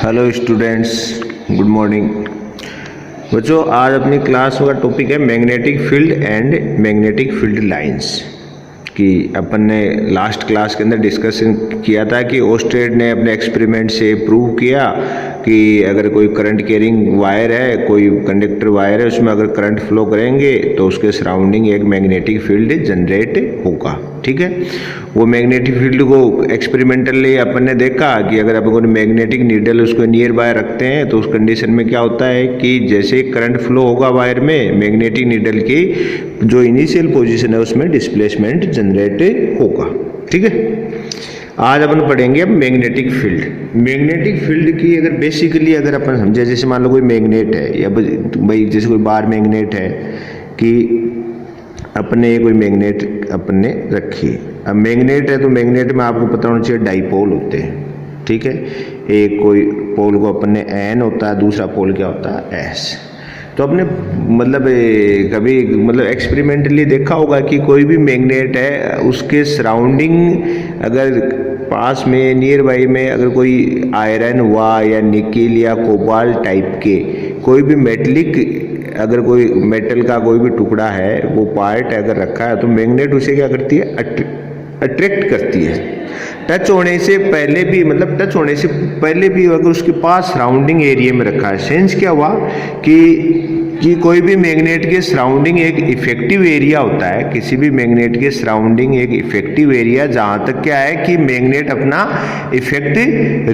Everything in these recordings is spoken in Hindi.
Hello students, good morning. बच्चों, आज अपनी क्लास का टॉपिक है magnetic field and magnetic field lines. कि अपन ने लास्ट क्लास के अंदर डिस्कशन किया था कि ओस्टेड ने अपने एक्सपेरिमेंट से प्रूव किया कि अगर कोई करंट कैरिंग वायर है, कोई कंडक्टर वायर है, उसमें अगर करंट फ्लो करेंगे तो उसके सराउंडिंग एक मैग्नेटिक फील्ड जनरेट होगा। ठीक है, वो मैग्नेटिक फील्ड को एक्सपेरिमेंटली अपन ने देखा कि अगर अपन को मैग्नेटिक नीडल उसको नियर बाय रखते हैं तो उस कंडीशन में क्या होता है कि जैसे करंट फ्लो होगा वायर में, मैग्नेटिक नीडल की जो इनिशियल पोजीशन है उसमें डिस्प्लेसमेंट जनरेट होगा। ठीक है, आज अपन पढ़ेंगे अब मैग्नेटिक फील्ड। मैग्नेटिक फील्ड की अगर बेसिकली अगर अपन समझे, जैसे मान लो कोई मैग्नेट है या भाई जैसे कोई बार मैग्नेट है कि अपने कोई मैग्नेट अपने रखी। अब मैग्नेट है तो मैग्नेट में आपको पता होना चाहिए डाइपोल होते हैं। ठीक है, एक कोई पोल को अपन ने एन होता है, दूसरा पोल क्या होता है एस। तो अपने मतलब कभी मतलब एक्सपेरिमेंटली देखा होगा कि कोई भी मैग्नेट है उसके सराउंडिंग अगर पास में नियर बाई में अगर कोई आयरन हुआ या निकिल या कोबाल्ट टाइप के कोई भी मेटलिक अगर कोई मेटल का कोई भी टुकड़ा है वो पार्ट अगर रखा है तो मैग्नेट उसे क्या करती है, अट्रैक्ट करती है। टच होने से पहले भी मतलब टच होने से पहले भी अगर उसके पास सराउंडिंग एरिया में रखा है, सेंस क्या हुआ कि कोई भी मैग्नेट के सराउंडिंग एक इफेक्टिव एरिया होता है। किसी भी मैग्नेट के सराउंडिंग एक इफेक्टिव एरिया जहां तक क्या है कि मैग्नेट अपना इफेक्ट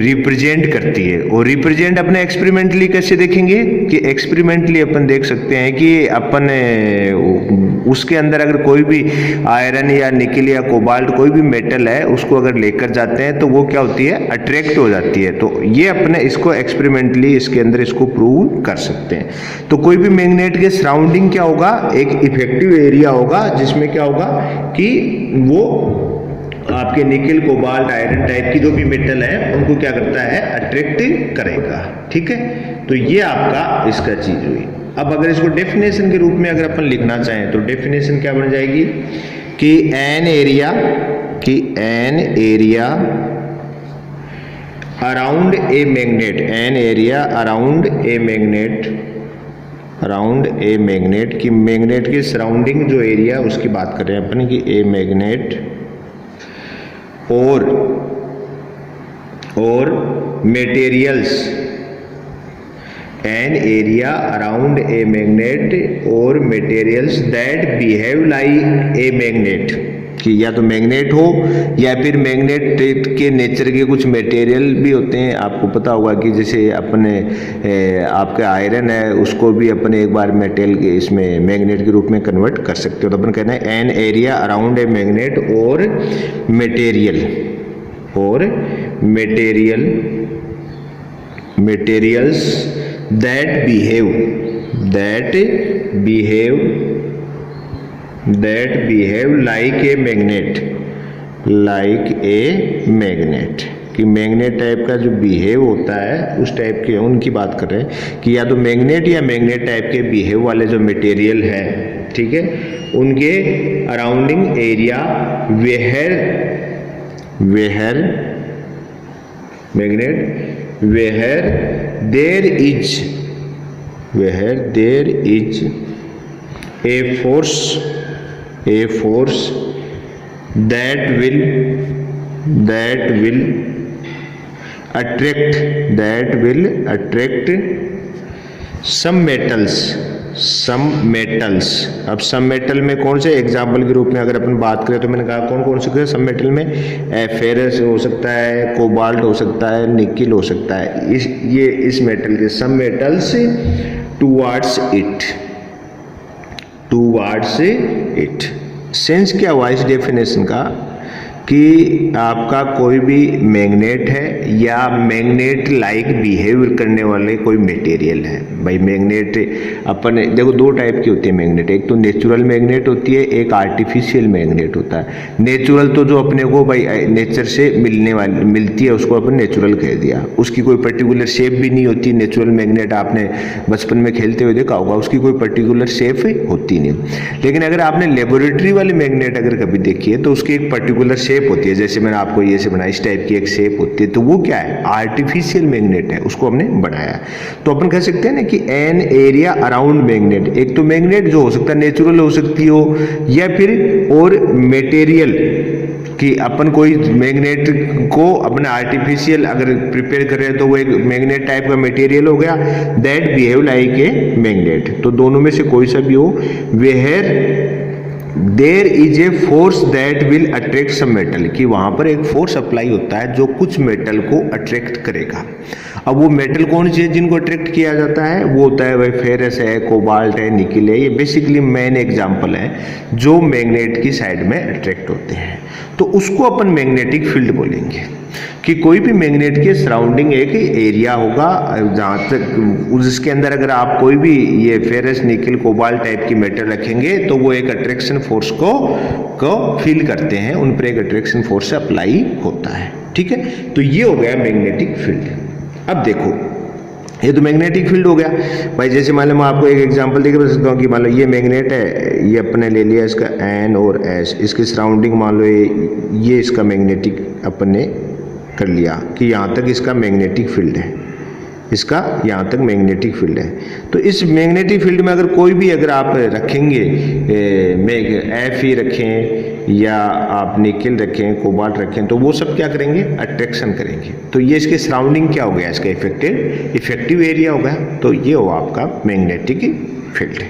रिप्रेजेंट करती है। और रिप्रेजेंट अपने एक्सपेरिमेंटली कैसे देखेंगे कि एक्सपेरिमेंटली अपन देख सकते हैं कि अपन उसके अंदर अगर कोई भी आयरन या निकिल या कोबाल्ट कोई भी मेटल है उसको अगर लेकर जाते हैं तो वो क्या होती है, अट्रैक्ट हो जाती है। तो ये अपने इसको एक्सपेरिमेंटली इसके अंदर इसको प्रूव कर सकते हैं। तो कोई भी मैग्नेट के सराउंडिंग क्या होगा, एक इफेक्टिव एरिया होगा जिसमें क्या होगा कि वो आपके निकिल कोबाल्ट आयरन टाइप की जो भी मेटल है उनको क्या करता है, अट्रैक्ट करेगा। ठीक है, तो ये आपका इसका चीज हुई। अब अगर इसको डेफिनेशन के रूप में अगर अपन लिखना चाहें तो डेफिनेशन क्या बन जाएगी कि an area around a magnet, an area around a magnet की मैग्नेट के सराउंडिंग जो एरिया उसकी बात कर रहे हैं अपन कि ए मैग्नेट और materials, an area around a magnet और materials that behave like a magnet, कि या तो मैग्नेट हो या फिर मैग्नेट के नेचर के कुछ मटेरियल भी होते हैं। आपको पता होगा कि जैसे अपने आपका आयरन है उसको भी अपने एक बार मेटल के इसमें मैग्नेट के रूप में कन्वर्ट कर सकते हो। तो अपन कहना है an area around a magnet और materials that behave like a magnet, कि मैग्नेट टाइप का जो बिहेव होता है उस टाइप के उनकी बात कर रहे हैं कि या तो मैग्नेट या मैग्नेट टाइप के बिहेव वाले जो मटेरियल है, ठीक है, उनके अराउंडिंग area where there is a force that will attract some metals। अब सम मेटल में कौन से एग्जाम्पल के रूप में अगर अपन बात करें तो मैंने कहा कौन कौन से सम मेटल में फेरस हो सकता है, कोबाल्ट हो सकता है, निकिल हो सकता है। इस मेटल के some metals towards it. Sense क्या हुआ इस डेफिनेशन का कि आपका कोई भी मैग्नेट है या मैग्नेट लाइक बिहेवियर करने वाले कोई मटेरियल है। भाई मैग्नेट अपन देखो दो टाइप की होती है मैग्नेट, एक तो नेचुरल मैग्नेट होती है, एक आर्टिफिशियल मैग्नेट होता है। नेचुरल तो जो अपने को भाई नेचर से मिलती है उसको अपन नेचुरल कह दिया, उसकी कोई पर्टिकुलर शेप भी नहीं होती। नेचुरल मैग्नेट आपने बचपन में खेलते हुए देखा होगा, उसकी कोई पर्टिकुलर शेप होती नहीं। लेकिन अगर आपने लेबोरेटरी वाली मैग्नेट अगर कभी देखी है तो उसकी एक पर्टिकुलर शेप होती है, जैसे मैंने आपको ये से बनाया, इस टाइप की एक शेप होती है, तो वो क्या है, आर्टिफिशियल मैग्नेट है, उसको हमने बनाया। तो अपन कह सकते हैं ना कि एन एरिया अराउंड मैग्नेट, एक तो मैग्नेट जो हो सकता है नेचुरल हो सकती हो, या फिर और मटेरियल कि अपन कोई मैग्नेट को अपने आर्टिफिशियल अगर प्रिपेयर कर रहे हैं तो वो एक मैग्नेट टाइप का मटेरियल हो गया, that behave like a magnet. तो दोनों में से कोई सा भी हो, where there is a force that will attract some metal, कि वहां पर एक फोर्स अप्लाई होता है जो कुछ मेटल को अट्रैक्ट करेगा। अब वो मेटल कौन सी है जिनको अट्रैक्ट किया जाता है, वो होता है भाई फेरस है, कोबाल्ट है, निकिल है, ये बेसिकली मेन एग्जांपल है जो मैग्नेट की साइड में अट्रैक्ट होते हैं। तो उसको अपन मैग्नेटिक फील्ड बोलेंगे कि कोई भी मैग्नेट के सराउंडिंग एक एरिया होगा जहाँ तक उसके अंदर अगर आप कोई भी ये फेरस, निकिल, कोबाल्ट टाइप की मेटल रखेंगे तो वो एक अट्रैक्शन फोर्स को फील करते हैं, उन पर एक अट्रैक्शन फोर्स अप्लाई होता है। ठीक है, तो ये हो गया मैग्नेटिक फील्ड। अब देखो, ये तो मैग्नेटिक फील्ड हो गया भाई। जैसे मान लो मैं आपको एक एग्जांपल देकर बता सकता हूँ कि मान लो ये मैग्नेट है, ये अपने ले लिया इसका एन और एस, इसके सराउंडिंग मान लो ये इसका मैग्नेटिक अपने कर लिया कि यहाँ तक इसका मैग्नेटिक फील्ड है, इसका यहाँ तक मैग्नेटिक फील्ड है। तो इस मैग्नेटिक फील्ड में अगर कोई भी अगर आप रखेंगे, एफ ही रखें या आप निकिल रखें, कोबाल्ट रखें, तो वो सब क्या करेंगे, अट्रैक्शन करेंगे। तो ये इसके सराउंडिंग क्या हो गया, इसका इफेक्टिव एरिया हो गया। तो ये हो आपका मैग्नेटिक फील्ड।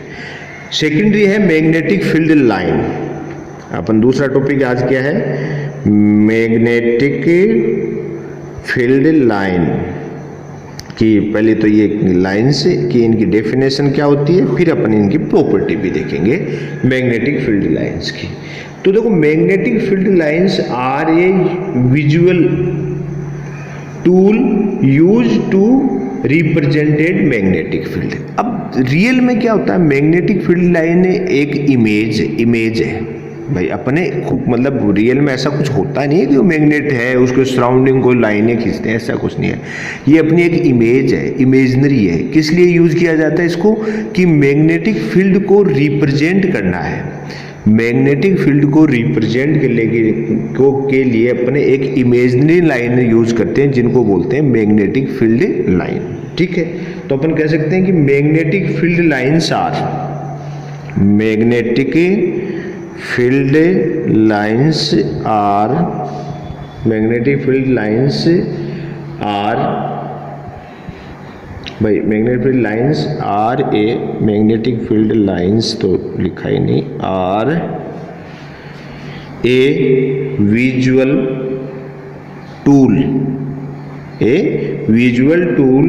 सेकेंडरी है मैग्नेटिक फील्ड लाइन। अपन दूसरा टॉपिक आज क्या है, मैग्नेटिक फील्ड लाइन कि पहले तो ये लाइंस की इनकी डेफिनेशन क्या होती है, फिर अपन इनकी प्रॉपर्टी भी देखेंगे मैग्नेटिक फील्ड लाइंस की। तो देखो, magnetic field lines are a visual tool use to represented magnetic field. अब रियल में क्या होता है, मैग्नेटिक फील्ड लाइन एक इमेज है भाई अपने, मतलब रियल में ऐसा कुछ होता नहीं है कि वो मैग्नेट है उसके सराउंडिंग कोई लाइनें खींचते हैं, ऐसा कुछ नहीं है। ये अपनी एक इमेज है, इमेजनरी है। किस लिए यूज किया जाता है इसको, कि मैग्नेटिक फील्ड को रिप्रेजेंट करना है। मैग्नेटिक फील्ड को रिप्रेजेंट करने के लिए अपने एक इमेजनरी लाइन यूज करते हैं जिनको बोलते हैं मैग्नेटिक फील्ड लाइन। ठीक है, तो अपन कह सकते हैं कि magnetic field lines are, magnetic field lines are, magnetic field lines are भाई, magnetic field lines are a, magnetic field lines तो लिखा ही नहीं, are a visual tool, a visual tool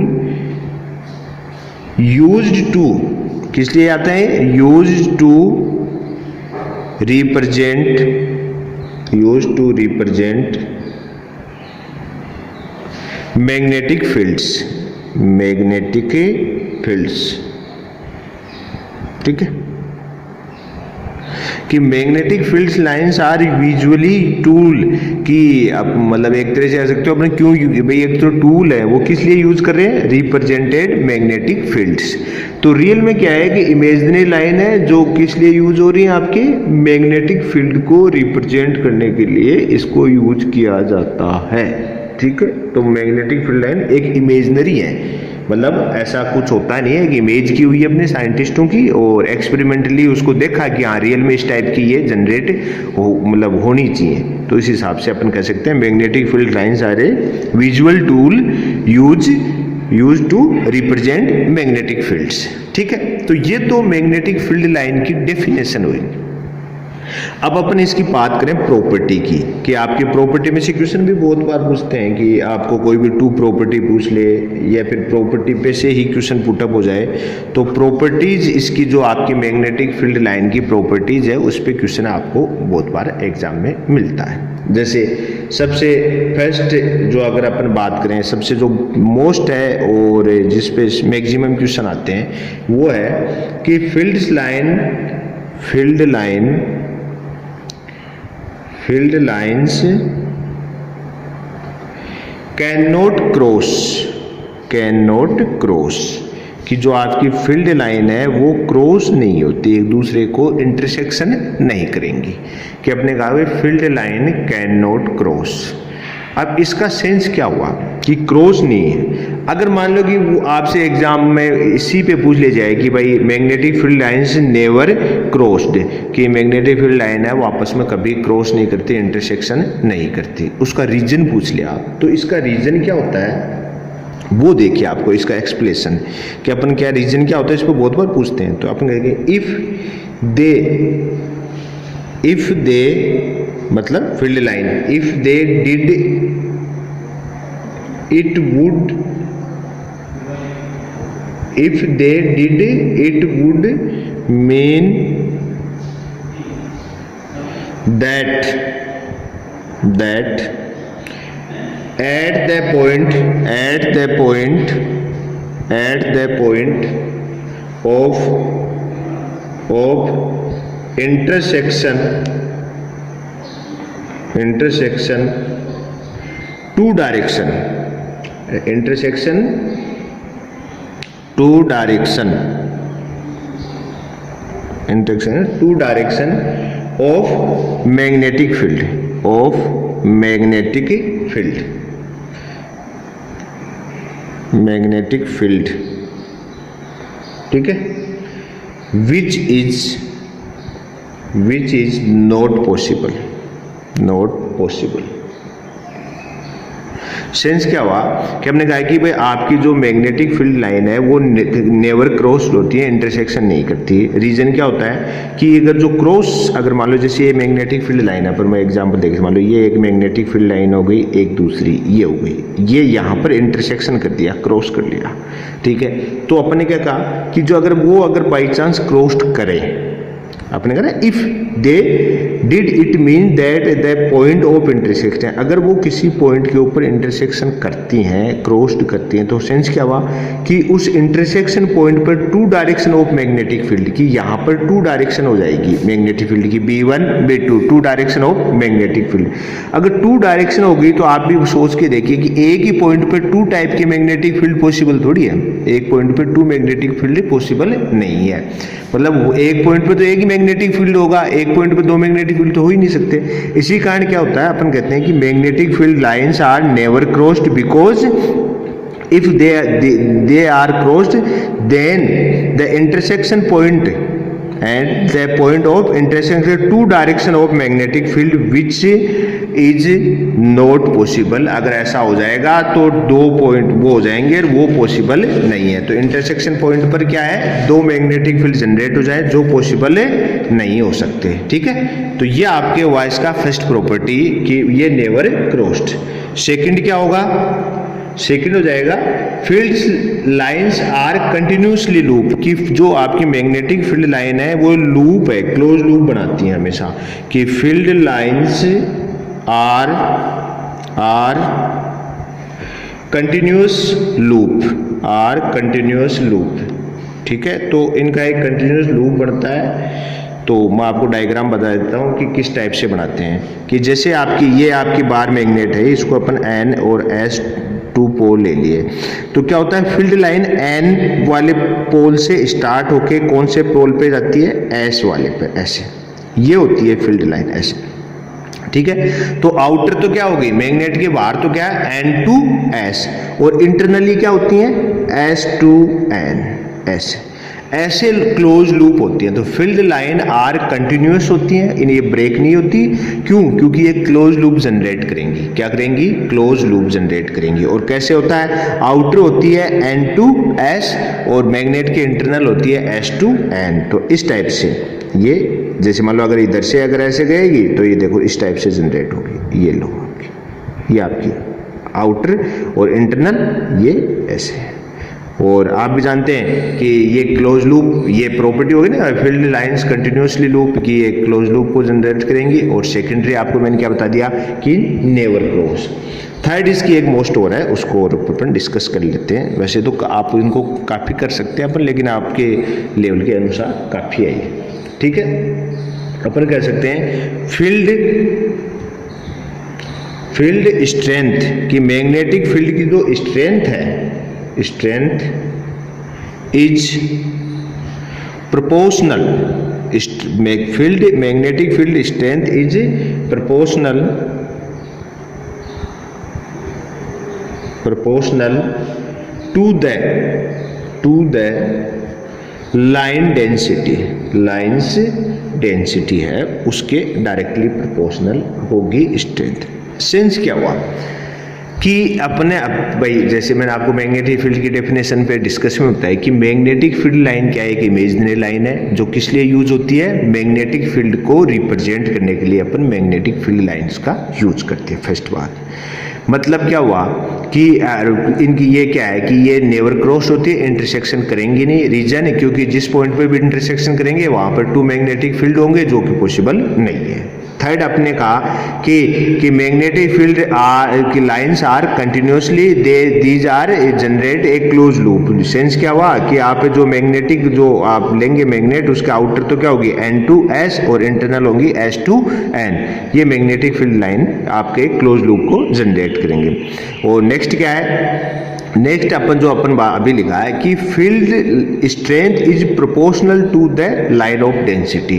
used to, किस लिए आता है, used to represent magnetic fields, magnetic fields. ठीक है, कि magnetic fields lines are visually tool, कि अब मतलब एक तरह से कह सकते हो अपने क्यों भाई, एक तो टूल है वो किस लिए यूज कर रहे हैं, रिप्रेजेंटेड मैग्नेटिक फील्ड्स। तो रियल में क्या है कि इमेजिनरी लाइन है जो किस लिए यूज हो रही है, आपके मैग्नेटिक फील्ड को रिप्रेजेंट करने के लिए इसको यूज किया जाता है। ठीक है, तो मैग्नेटिक फील्ड लाइन एक इमेजिनरी है, मतलब ऐसा कुछ होता नहीं है कि इमेज की हुई है अपने साइंटिस्टों की और एक्सपेरिमेंटली उसको देखा कि हाँ रियल में इस टाइप की ये जनरेट हो, मतलब होनी चाहिए। तो इस हिसाब से अपन कह सकते हैं magnetic field lines are a visual tool use to represent magnetic fields. ठीक है, तो ये तो मैग्नेटिक फील्ड लाइन की डेफिनेशन हुई। अब अपन इसकी बात करें प्रॉपर्टी की, कि आपके प्रॉपर्टी में से क्वेश्चन भी बहुत बार पूछते हैं कि आपको कोई भी टू प्रॉपर्टी पूछ ले या फिर प्रॉपर्टी पे से ही क्वेश्चन पुटअप हो जाए, तो प्रॉपर्टीज इसकी जो आपकी मैग्नेटिक फील्ड लाइन की प्रॉपर्टीज है उस पर क्वेश्चन आपको बहुत बार एग्जाम में मिलता है। जैसे सबसे फर्स्ट जो अगर अपन बात करें, सबसे जो मोस्ट है और जिस पे मैक्सिमम क्वेश्चन आते हैं वो है कि field lines can not cross कि जो आपकी फील्ड लाइन है वो क्रॉस नहीं होती, एक दूसरे को इंटरसेक्शन नहीं करेंगी, कि अपने कहा हुआ field line can not cross. अब इसका सेंस क्या हुआ कि क्रॉस नहीं है। अगर मान लो कि वो आपसे एग्जाम में इसी पे पूछ ले जाए कि भाई magnetic field lines never crossed, कि मैग्नेटिक फील्ड लाइन है वो आपस में कभी क्रॉस नहीं करती, इंटरसेक्शन नहीं करती, उसका रीजन पूछ लिया आप, तो इसका रीजन क्या होता है वो देखिए आपको इसका एक्सप्लेनेशन कि अपन क्या रीजन क्या होता है, इस पर बहुत बार पूछते हैं। तो अपन कहेंगे इफ दे मतलब field line, if they did it would mean that at the point of intersection two direction of magnetic field, ठीक है, which is not possible। Sense क्या हुआ कि हमने कहा कि भाई आपकी जो मैग्नेटिक फील्ड लाइन है वो नेवर क्रॉस होती है, इंटरसेक्शन नहीं करती। रीजन क्या होता है कि अगर जो क्रॉस, अगर मान लो जैसे ये मैग्नेटिक फील्ड लाइन है, पर मैं एग्जांपल देखिए, मान लो ये एक मैग्नेटिक फील्ड लाइन हो गई, एक दूसरी ये हो गई, ये यहाँ पर इंटरसेक्शन कर दिया, क्रॉस कर लिया, ठीक है। तो अपन ने क्या कहा कि जो अगर बाई चांस क्रॉस करे, आपने कहा if they did it mean that the point of intersection, अगर वो किसी पॉइंट के ऊपर इंटरसेक्शन करती हैं, क्रॉस्ड करती हैं, तो सेंस क्या हुआ कि उस इंटरसेक्शन पॉइंट पर two direction of magnetic field की, यहाँ पर टू डायरेक्शन हो जाएगी मैग्नेटिक फील्ड की, B1 B2, two direction of magnetic field. अगर टू डायरेक्शन हो गई तो आप भी सोच के देखिए कि एक ही पॉइंट पर टू टाइप की मैग्नेटिक फील्ड पॉसिबल थोड़ी है, एक पॉइंट पर टू मैग्नेटिक फील्ड पॉसिबल नहीं है। मतलब एक पॉइंट पर तो एक ही मैग्नेटिक फील्ड होगा, एक पॉइंट पर दो मैग्नेटिक फील्ड तो हो ही नहीं सकते। इसी कारण क्या होता है, अपन कहते हैं कि magnetic field lines are never crossed because if they are crossed, then the intersection point and the point of intersection two direction of magnetic field which is not possible। अगर ऐसा हो जाएगा तो दो पॉइंट वो हो जाएंगे, वो पॉसिबल नहीं है। तो इंटरसेक्शन पॉइंट पर क्या है, दो मैग्नेटिक फील्ड जनरेट हो जाए जो पॉसिबल नहीं हो सकते, ठीक है। तो ये आपके वॉइस का फर्स्ट प्रॉपर्टी कि ये नेवर क्रॉस्ड। सेकंड क्या होगा, सेकंड हो जाएगा field lines are continuously loop, कि जो आपकी मैग्नेटिक फील्ड लाइन है वो लूप है, क्लोज लूप बनाती है हमेशा, कि field lines are continuous loop, ठीक है। तो इनका एक कंटिन्यूस लूप बनता है। तो मैं आपको डायग्राम बता देता हूँ कि किस टाइप से बनाते हैं, कि जैसे ये आपकी बार मैग्नेट है, इसको अपन N और S टू पोल ले लिए, तो क्या होता है फील्ड लाइन N वाले पोल से स्टार्ट होके कौन से पोल पे जाती है, S वाले पे, ऐसे ये होती है फील्ड लाइन ऐसे, ठीक है। तो आउटर तो क्या होगी, मैग्नेट के बाहर तो क्या है N टू S, और इंटरनली क्या होती है S टू N, ऐसे क्लोज लूप होती है। तो फील्ड लाइन आर कंटिन्यूस होती है, इन्हें ये ब्रेक नहीं होती, क्यों, क्योंकि ये क्लोज लूप जनरेट करेंगी, क्या करेंगी, क्लोज लूप जनरेट करेंगी। और कैसे होता है, आउटर होती है N टू S और मैग्नेट के इंटरनल होती है S टू N। तो इस टाइप से ये, जैसे मान लो अगर इधर से अगर ऐसे गएगी तो ये देखो इस टाइप से जनरेट होगी, ये लो आपकी, ये आपकी आउटर और इंटरनल ये ऐसे है। और आप भी जानते हैं कि ये क्लोज लूप, ये प्रॉपर्टी होगी ना फील्ड लाइंस कंटिन्यूसली लूप की, ये क्लोज लूप को जनरेट करेंगी। और सेकेंडरी आपको मैंने क्या बता दिया कि नेवर क्रॉस। थर्ड इसकी एक मोस्ट और है, उसको और अपन डिस्कस कर लेते हैं। वैसे तो आप इनको काफ़ी कर सकते हैं अपन, लेकिन आपके लेवल के अनुसार काफ़ी है, ठीक है। अपन कह सकते हैं फील्ड स्ट्रेंथ, की मैग्नेटिक फील्ड की जो स्ट्रेंथ है, strength is proportional magnetic field strength is proportional to the line density है उसके डायरेक्टली प्रोपोर्शनल होगी स्ट्रेंथ। सेंस क्या हुआ कि अपने भाई जैसे मैंने आपको मैग्नेटिक फील्ड की डेफिनेशन पे डिस्कस में बताया कि मैग्नेटिक फील्ड लाइन क्या है, एक इमेजिनरी लाइन है जो किस लिए यूज होती है, मैग्नेटिक फील्ड को रिप्रेजेंट करने के लिए अपन मैग्नेटिक फील्ड लाइंस का यूज करते हैं। फर्स्ट बात मतलब क्या हुआ कि इनकी ये क्या है कि ये नेवर क्रॉस होती है, इंटरसेक्शन करेंगे नहीं। रीजन क्योंकि जिस पॉइंट पे भी इंटरसेक्शन करेंगे वहां पर टू मैग्नेटिक फील्ड होंगे जो कि पॉसिबल नहीं है। थर्ड अपने कहा कि मैग्नेटिक फील्ड की lines are continuously these are generate a close loop. Sense क्या हुआ कि आप जो मैग्नेटिक जो आप लेंगे मैग्नेट उसके आउटर तो क्या होगी N2S और इंटरनल होगी S2N। ये मैग्नेटिक फील्ड लाइन आपके क्लोज लूप को जनरेट करेंगे। और नेक्स्ट क्या है, नेक्स्ट अपन अभी लिखा है कि field strength is proportional to the line of density,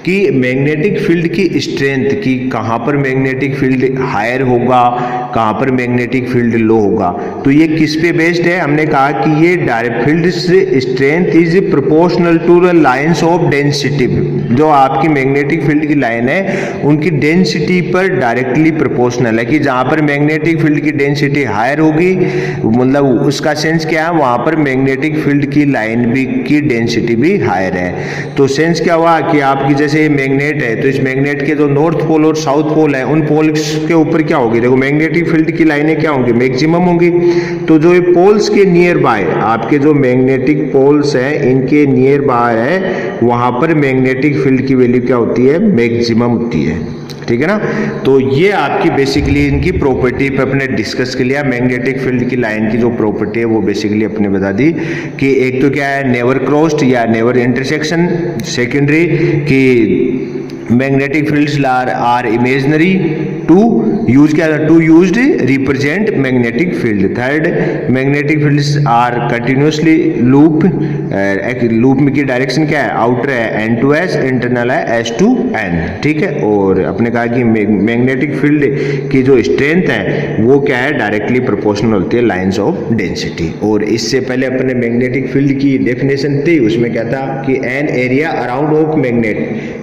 कि मैग्नेटिक फील्ड की स्ट्रेंथ की कहाँ पर मैग्नेटिक फील्ड हायर होगा कहाँ पर मैग्नेटिक फील्ड लो होगा, तो ये किस पे बेस्ड है। हमने कहा कि ये direct field strength is proportional to the lines of density. जो आपकी मैग्नेटिक फील्ड की लाइन है उनकी डेंसिटी पर डायरेक्टली प्रोपोर्शनल है, कि जहाँ पर मैग्नेटिक फील्ड की डेंसिटी हायर होगी मतलब उसका सेंस क्या है वहां पर मैग्नेटिक फील्ड की लाइन भी की डेंसिटी भी हायर है। तो सेंस क्या हुआ कि आपकी जैसे मैग्नेट है तो इस मैग्नेट के जो नॉर्थ पोल और साउथ पोल है उन पोल्स के ऊपर क्या होगी, देखो मैग्नेटिक फील्ड की लाइनें क्या होंगी, मैक्सिमम होंगी। तो जो ये पोल्स के नियर बाय आपके जो मैग्नेटिक पोल्स हैं इनके नियर बाय है वहां पर मैग्नेटिक फील्ड की वैल्यू क्या होती है, मैक्सिमम होती है। ठीक है ना। तो ये आपकी बेसिकली इनकी प्रॉपर्टी पे अपने डिस्कस के लिया। मैग्नेटिक फील्ड की लाइन की जो प्रॉपर्टी है वो बेसिकली अपने बता दी कि एक तो क्या है नेवर क्रॉस्ड या नेवर इंटरसेक्शन, सेकेंडरी कि magnetic fields are imaginary to use क्या to used represent magnetic field. Third magnetic fields are continuously loop, loop की डायरेक्शन क्या है आउटर है N2S, इंटरनल है S2N। ठीक है। और अपने कहा कि मैग्नेटिक फील्ड की जो स्ट्रेंथ है वो क्या है डायरेक्टली प्रोपोर्शनल होती है लाइंस ऑफ डेंसिटी। और इससे पहले अपने मैग्नेटिक फील्ड की डेफिनेशन थी उसमें क्या था कि an area around of magnet,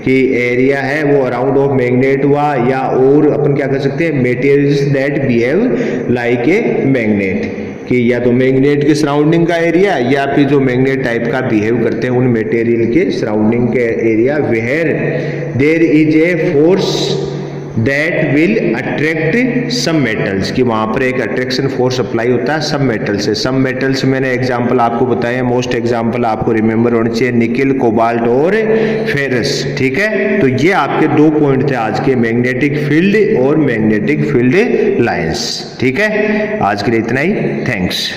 कि एरिया है वो अराउंड ऑफ मैग्नेट हुआ, या और अपन क्या कर सकते हैं materials that behave like a magnet, कि या तो मैग्नेट के सराउंडिंग का एरिया या फिर जो मैग्नेट टाइप का बिहेव करते हैं उन मटेरियल के सराउंडिंग के area, where there is a force that will attract सब मेटल्स, कि वहां पर एक अट्रैक्शन फोर्स अप्लाई होता है सब मेटल से। सब मेटल्स मैंने एग्जांपल आपको बताए, मोस्ट एग्जांपल आपको रिमेंबर होने चाहिए निकेल, कोबाल्ट और फेरस। ठीक है। तो ये आपके दो पॉइंट थे आज के, मैग्नेटिक फील्ड और मैग्नेटिक फील्ड लाइंस। ठीक है। आज के लिए इतना ही, थैंक्स।